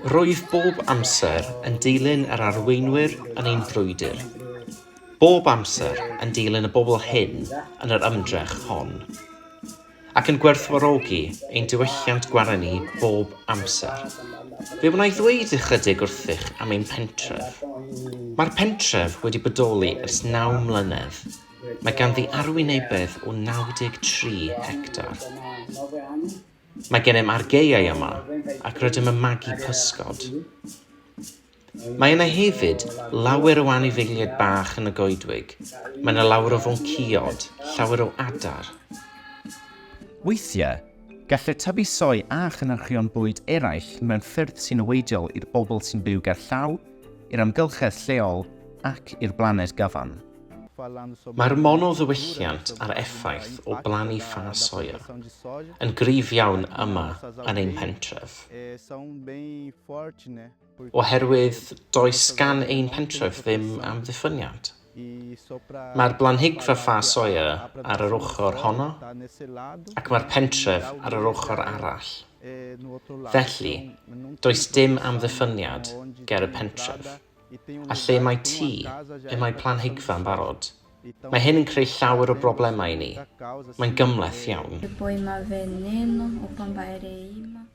Roedd bob amser yn dilyn yr arweinwyr yn ein brwydr. Bob amser yn dilyn y bobl hyn yn yr ymdrech hon. Ac yn gwerthfawrogi ein diwylliant Guarani bob amser. Fe wna i ddweud ychydig wrthych am ein pentref. Mae'r pentref wedi bodoli ers 9 mlynedd. Mae ganddi arwynebedd o 93 hectar. Mae gennym argeiau yma ac rydym yn magu pysgod. Mae yna hefyd lawer o anifeiliaid bach yn y goedwig. Mae yna lawer o fonciod, llawer o adar. Weithiau, gallai tyfu soi a chynhyrchion bwyd eraill mewn ffyrdd sy'n niweidiol i'r bobl sy'n byw ger llaw, i'r amgylchedd lleol ac i'r blaned gyfan. Mae'r monoddiwylliant a'r effaith o blannu ffa soia yn gryf iawn yma yn ein pentref. Oherwydd does gan ein pentref ddim amddiffyniad. Mae'r blanhigfa ffa soia ar yr ochr honno ac mae'r pentref ar yr ochr arall. Felly, does dim amddiffyniad ger y pentref. A lle mae tŷ, y mae planhigfa yn barod. Mae hyn yn creu llawer o broblemau i ni. Mae'n gymleth iawn.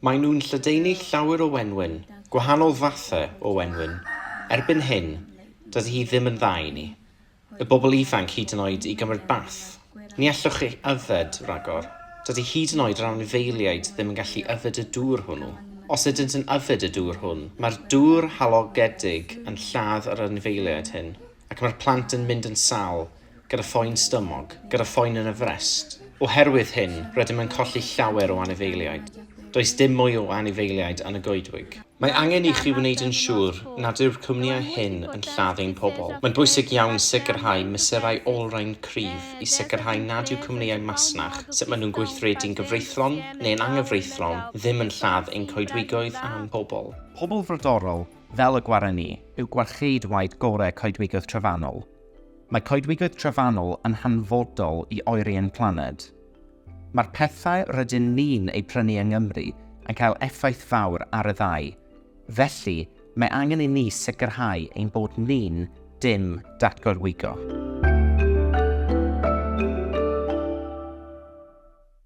Mae nhw'n lledaenu llawer o wenwyn, gwahanol fathau o wenwyn. Erbyn hyn, dydy hi ddim yn dda i ni. Y bobl ifanc hyd yn oed i gymryd bath. Ni allwch chi yfed ragor. Dydy hyd yn oed yr anifeiliaid ddim yn gallu yfed y dŵr hwnnw. Os ydynt yn yfed y dŵr hwn, mae'r dŵr halogedig yn lladd yr anifeiliaid hyn, ac mae'r plant yn mynd yn sal, gyda phoen stymog, gyda phoen yn y frest. Oherwydd hyn, rydym yn colli llawer o anifeiliaid. Does dim mwy o anifeiliaid yn y goedwig. Mae angen i chi wneud yn siŵr nad yw'r cwmnïau hyn yn lladd ein pobl. Mae'n bwysig iawn sicrhau mesurau olrhain cryf i sicrhau nad yw cwmnïau masnach sut maen nhw'n gweithredu'n gyfreithlon neu'n anghyfreithlon ddim yn lladd ein coedwigoedd a'n pobl. Pobl frodorol, fel y Guarani, yw gwarcheidwaid gorau coedwigoedd trefannol. Mae coedwigoedd trefannol yn hanfodol i oeri'n planed. Mae'r pethau rydyn ni'n eu prynu yng Nghymru yn cael effaith fawr ar y ddau. Felly, mae angen i ni sicrhau ein bod ni'n dim datgorwigo.